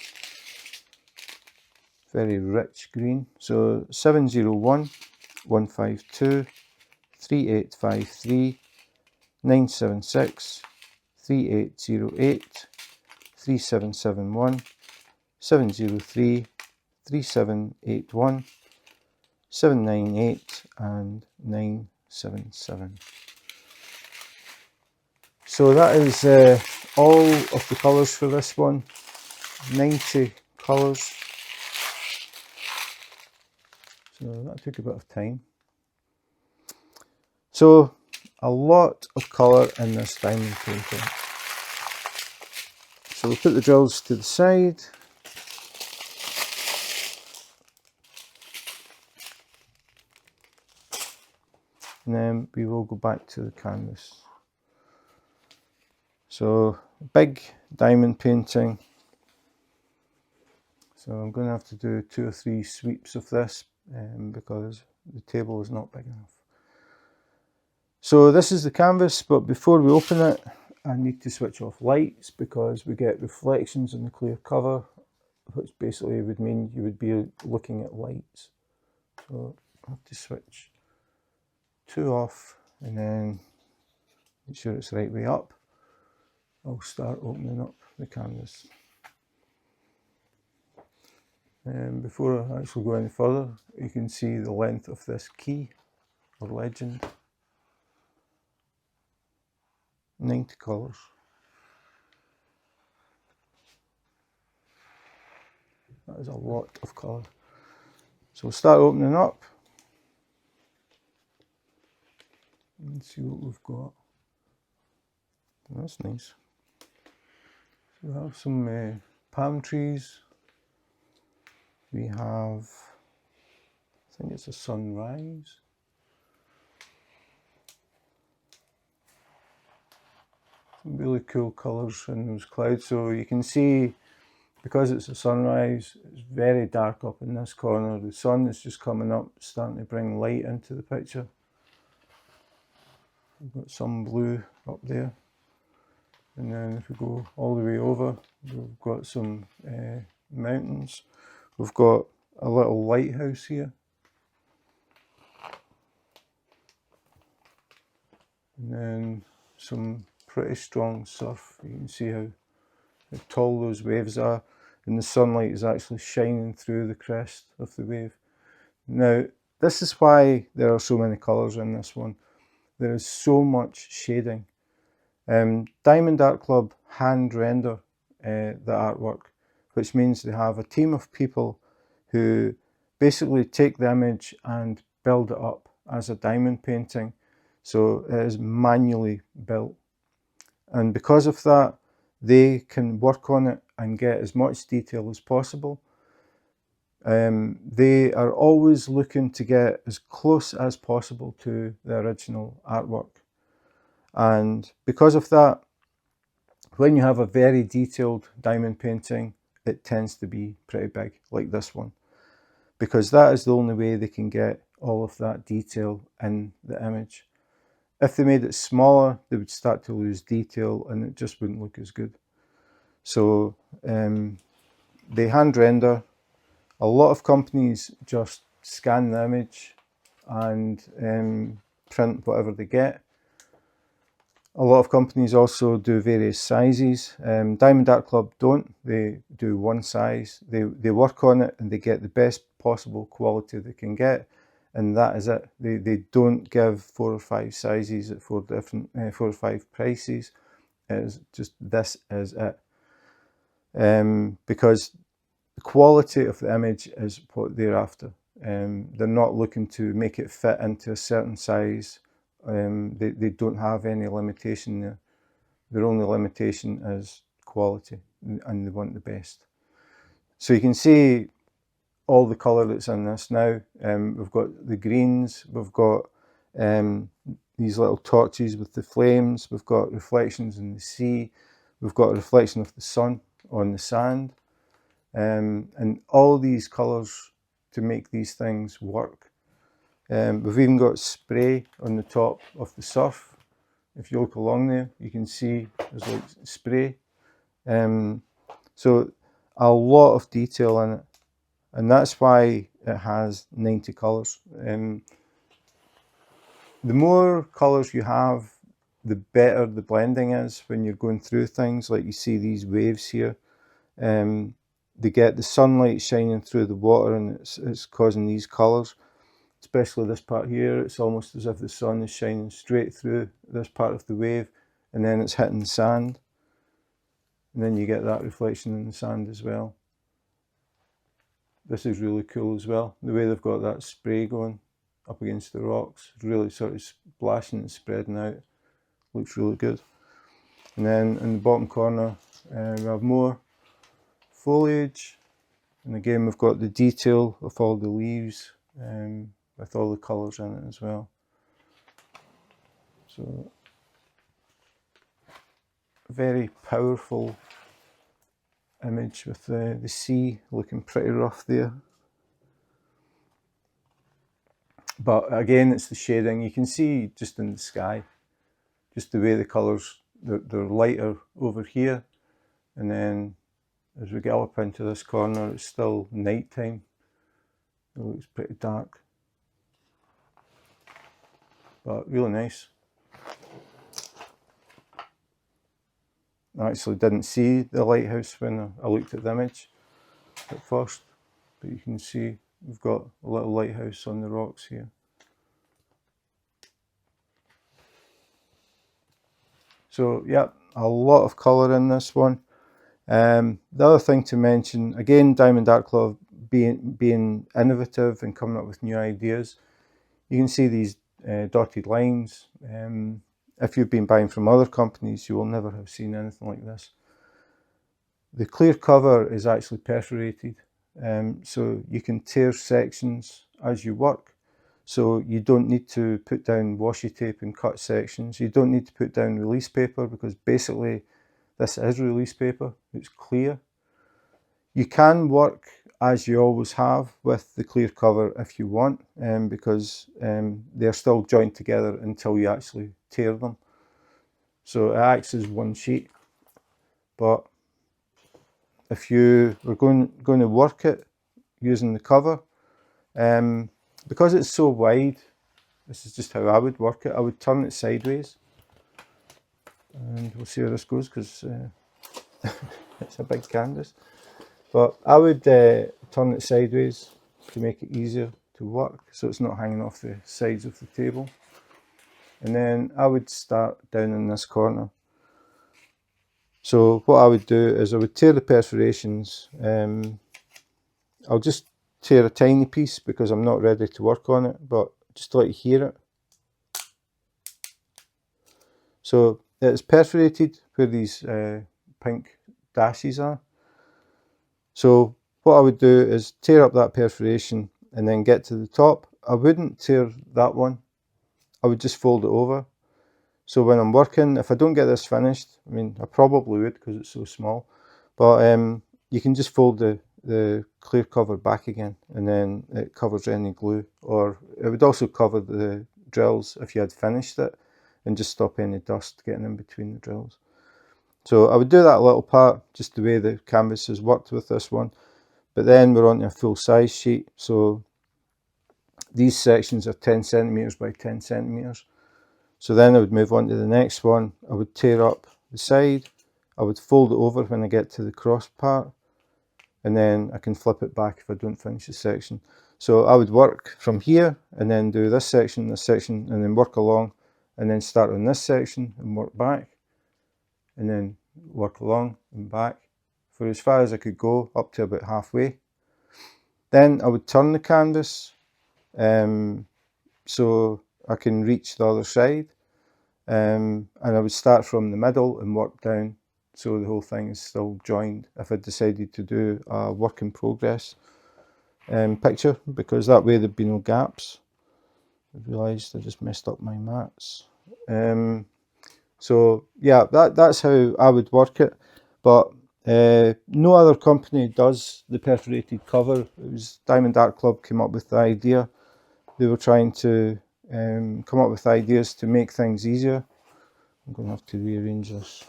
very rich green. So 701, 152, 3853, 976, 3808, 3771, 703, 3781, 798 and 977. So that is all of the colours for this one, 90 colours. So that took a bit of time. So a lot of colour in this diamond painting. So we'll put the drills to the side. And then we will go back to the canvas. So big diamond painting. So I'm going to have to do 2 or 3 sweeps of this because the table is not big enough. So this is the canvas, but before we open it, I need to switch off lights because we get reflections in the clear cover, which basically would mean you would be looking at lights. So I have to switch 2 off and then make sure it's the right way up. I'll start opening up the canvas. And before I actually go any further, you can see the length of this key or legend. 90 colours. That is a lot of colour. So we'll start opening up and see what we've got. That's nice. So we have some palm trees. We have, I think it's a sunrise. Some really cool colours in those clouds. So you can see, because it's a sunrise, it's very dark up in this corner. The sun is just coming up, starting to bring light into the picture. We've got some blue up there. And then if we go all the way over, we've got some mountains. We've got a little lighthouse here. And then some pretty strong surf. You can see how tall those waves are, and the sunlight is actually shining through the crest of the wave. Now, this is why there are so many colours in this one. There is so much shading. Diamond Art Club hand render the artwork, which means they have a team of people who basically take the image and build it up as a diamond painting. So it is manually built. And because of that, they can work on it and get as much detail as possible. They are always looking to get as close as possible to the original artwork. And because of that, when you have a very detailed diamond painting, it tends to be pretty big, like this one, because that is the only way they can get all of that detail in the image. If they made it smaller, they would start to lose detail and it just wouldn't look as good. So they hand render. A lot of companies just scan the image and print whatever they get. A lot of companies also do various sizes. Diamond Art Club don't. They do one size. They work on it and they get the best possible quality they can get, and that is it. They don't give 4 or 5 sizes at 4 or 5 prices. It's just, this is it. Because the quality of the image is what they're after. They're not looking to make it fit into a certain size. They don't have any limitation there. Their only limitation is quality, and they want the best. So you can see all the colour that's in this now. We've got the greens, we've got these little torches with the flames, we've got reflections in the sea, we've got a reflection of the sun on the sand, and all these colours to make these things work. We've even got spray on the top of the surf. If you look along there, you can see there's like spray. So a lot of detail in it, and that's why it has 90 colours. The more colours you have, the better the blending is when you're going through things. Like you see these waves here. They get the sunlight shining through the water and it's causing these colours. Especially this part here, it's almost as if the sun is shining straight through this part of the wave, and then it's hitting the sand, and then you get that reflection in the sand as well. This is really cool as well, the way they've got that spray going up against the rocks, really sort of splashing and spreading out. Looks really good. And then in the bottom corner we have more foliage, and again we've got the detail of all the leaves with all the colours in it as well. So very powerful image with the sea looking pretty rough there. But again, it's the shading. You can see just in the sky, just the way the colours, they're lighter over here, and then as we get up into this corner, it's still night time. It looks pretty dark, but really nice. I actually didn't see the lighthouse when I looked at the image at first, but you can see we've got a little lighthouse on the rocks here. So yeah, a lot of colour in this one. The other thing to mention, again, Diamond Art Club being innovative and coming up with new ideas. You can see these dotted lines. If you've been buying from other companies, you will never have seen anything like this. The clear cover is actually perforated, so you can tear sections as you work. So you don't need to put down washi tape and cut sections. You don't need to put down release paper, because basically this is release paper. It's clear. You can work as you always have with the clear cover if you want, because they're still joined together until you actually tear them. So it acts as one sheet. But if you were going to work it using the cover, because it's so wide, this is just how I would work it. I would turn it sideways, and we'll see how this goes, because it's a big canvas. But I would turn it sideways to make it easier to work, so it's not hanging off the sides of the table. And then I would start down in this corner. So what I would do is I would tear the perforations. I'll just tear a tiny piece because I'm not ready to work on it, but just to let you hear it. So it's perforated where these pink dashes are. So what I would do is tear up that perforation and then get to the top. I wouldn't tear that one. I would just fold it over. So when I'm working, if I don't get this finished, I mean, I probably would because it's so small, but you can just fold the clear cover back again, and then it covers any glue, or it would also cover the drills if you had finished it, and just stop any dust getting in between the drills. So I would do that little part, just the way the canvas has worked with this one. But then we're on to a full size sheet. So these sections are 10 centimeters by 10 centimeters. So then I would move on to the next one. I would tear up the side. I would fold it over when I get to the cross part, and then I can flip it back if I don't finish the section. So I would work from here and then do this section, and then work along, and then start on this section and work back, and then work along and back for as far as I could go, up to about halfway. Then I would turn the canvas so I can reach the other side, and I would start from the middle and work down so the whole thing is still joined if I decided to do a work in progress picture, because that way there'd be no gaps. I realised I just messed up my mats. So yeah, that's how I would work it, but no other company does the perforated cover. It was Diamond Art Club came up with the idea. They were trying to come up with ideas to make things easier. I'm going to have to rearrange this.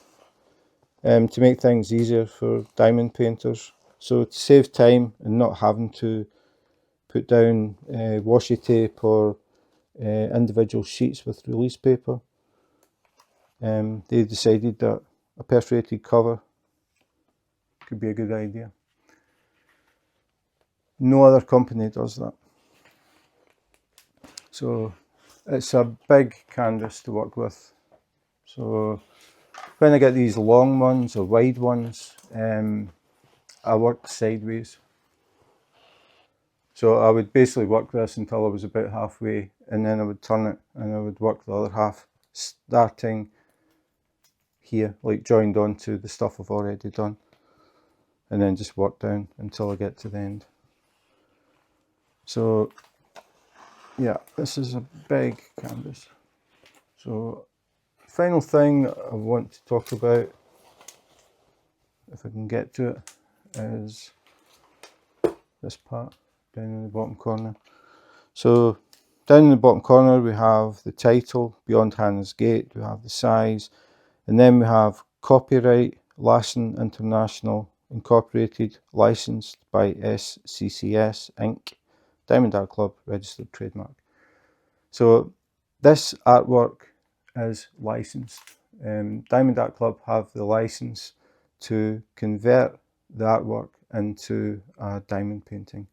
To make things easier for diamond painters. So to save time and not having to put down washi tape or individual sheets with release paper, they decided that a perforated cover could be a good idea. No other company does that. So it's a big canvas to work with. So when I get these long ones or wide ones, I work sideways. So I would basically work this until I was about halfway, and then I would turn it and I would work the other half, starting here, like joined onto the stuff I've already done, and then just work down until I get to the end. So yeah, this is a big canvas. So final thing I want to talk about, if I can get to it, is this part down in the bottom corner. So down in the bottom corner we have the title, Beyond Hanna's Gate, we have the size, and then we have copyright, Lassen International Incorporated, licensed by SCCS Inc., Diamond Art Club, registered trademark. So this artwork is licensed. Diamond Art Club have the license to convert the artwork into a diamond painting.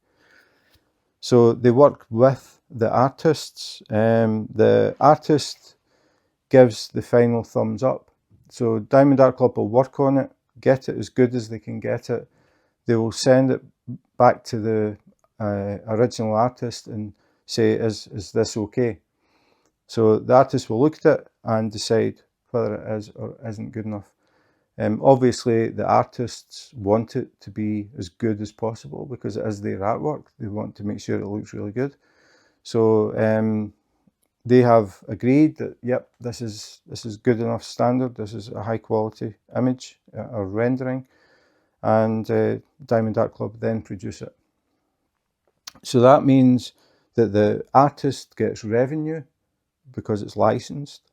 So they work with the artists. The artist gives the final thumbs up. So Diamond Art Club will work on it, get it as good as they can get it. They will send it back to the original artist and say, is this okay? So the artist will look at it and decide whether it is or isn't good enough. Obviously, the artists want it to be as good as possible because it is their artwork. They want to make sure it looks really good. So they have agreed that, yep, this is good enough standard. This is a high quality image or rendering, and Diamond Art Club then produce it. So that means that the artist gets revenue because it's licensed.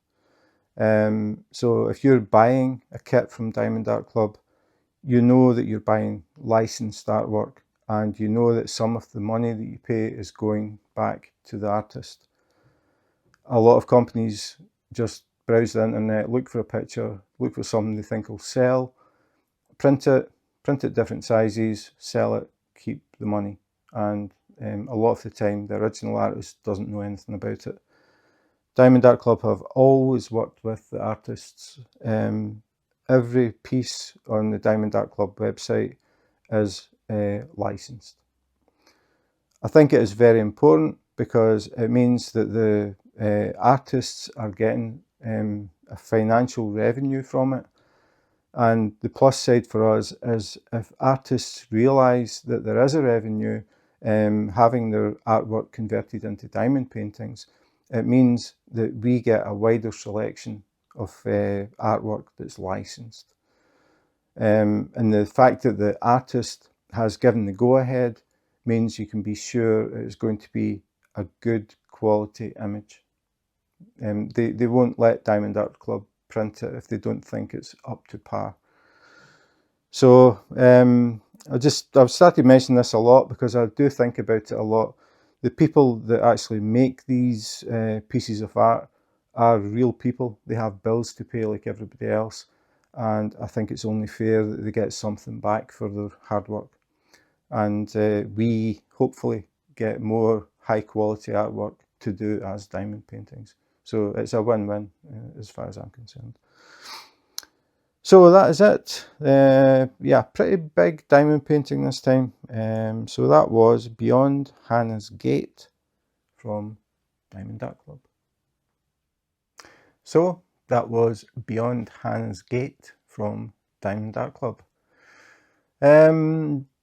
So if you're buying a kit from Diamond Art Club, you know that you're buying licensed artwork, and you know that some of the money that you pay is going back to the artist. A lot of companies just browse the internet, look for a picture, look for something they think will sell, print it different sizes, sell it, keep the money. And a lot of the time the original artist doesn't know anything about it. Diamond Art Club have always worked with the artists. Every piece on the Diamond Art Club website is licensed. I think it is very important because it means that the artists are getting a financial revenue from it. And the plus side for us is if artists realise that there is a revenue having their artwork converted into diamond paintings, it means that we get a wider selection of artwork that's licensed. And the fact that the artist has given the go-ahead means you can be sure it's going to be a good quality image. They won't let Diamond Art Club print it if they don't think it's up to par. So I've started mentioning this a lot because I do think about it a lot. The people that actually make these pieces of art are real people. They have bills to pay like everybody else, and I think it's only fair that they get something back for their hard work. And we hopefully get more high quality artwork to do as diamond paintings. So it's a win-win as far as I'm concerned. So that is it. Yeah, pretty big diamond painting this time. So that was Beyond Hanna's Gate from Diamond Art Club. So that was Beyond Hanna's Gate from Diamond Art Club.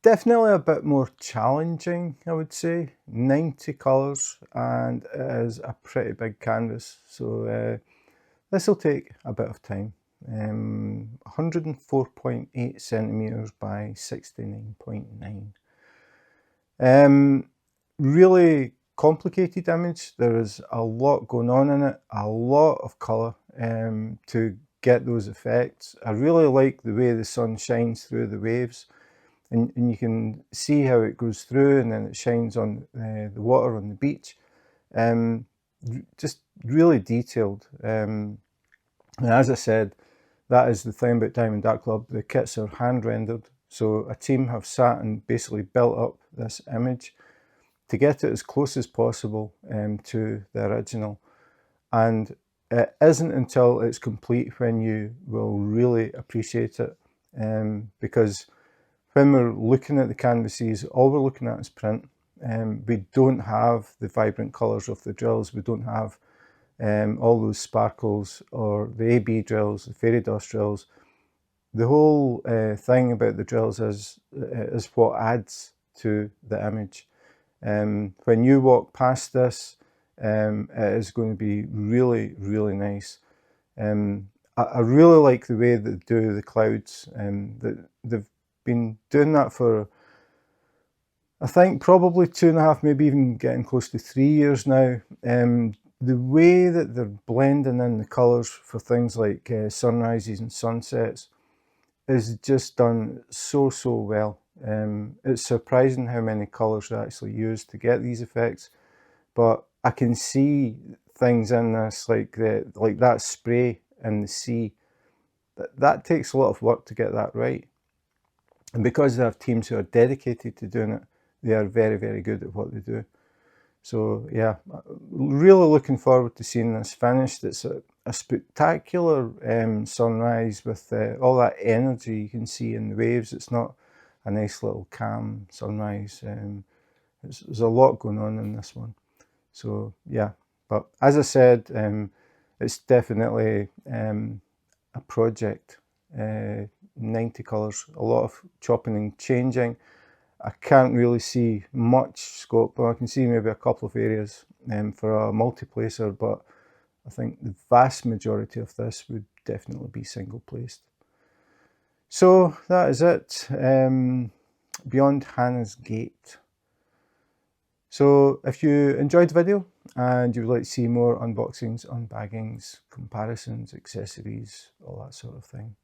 Definitely a bit more challenging, I would say. 90 colours, and it is a pretty big canvas. So this will take a bit of time. 104.8 centimetres by 69.9. Really complicated image. There is a lot going on in it, a lot of colour to get those effects. I really like the way the sun shines through the waves, and you can see how it goes through and then it shines on the water on the beach. Just really detailed. And as I said, that is the thing about Diamond Art Club. The kits are hand rendered, so a team have sat and basically built up this image to get it as close as possible to the original. And it isn't until it's complete when you will really appreciate it, because when we're looking at the canvases, all we're looking at is print. We don't have the vibrant colours of the drills. We don't have all those sparkles or the AB drills, the fairy dust drills. The whole thing about the drills is what adds to the image. When you walk past this, it is going to be really, really nice. I really like the way they do the clouds. That they've been doing that for, I think, probably 2.5, maybe even getting close to 3 years now. The way that they're blending in the colours for things like sunrises and sunsets is just done so well. It's surprising how many colours they actually use to get these effects, but I can see things in this like that spray in the sea. That takes a lot of work to get that right, and because they have teams who are dedicated to doing it, they are very, very good at what they do. So yeah, really looking forward to seeing this finished. It's a spectacular sunrise with all that energy you can see in the waves. It's not a nice little calm sunrise. There's a lot going on in this one. So yeah, but as I said, it's definitely a project. 90 colours, a lot of chopping and changing. I can't really see much scope. Well, I can see maybe a couple of areas for a multi-placer, but I think the vast majority of this would definitely be single placed. So that is it. Beyond Hanna's Gate. So if you enjoyed the video and you would like to see more unboxings, unbaggings, comparisons, accessories, all that sort of thing,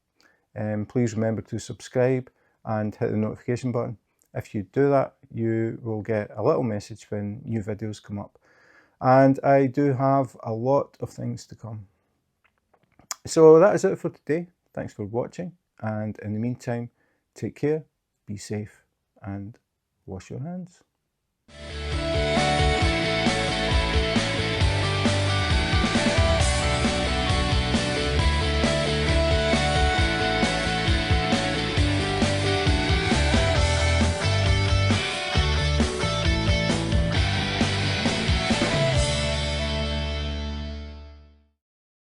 please remember to subscribe and hit the notification button. If you do that, you will get a little message when new videos come up. And I do have a lot of things to come. So that is it for today. Thanks for watching. And in the meantime, take care, be safe, and wash your hands.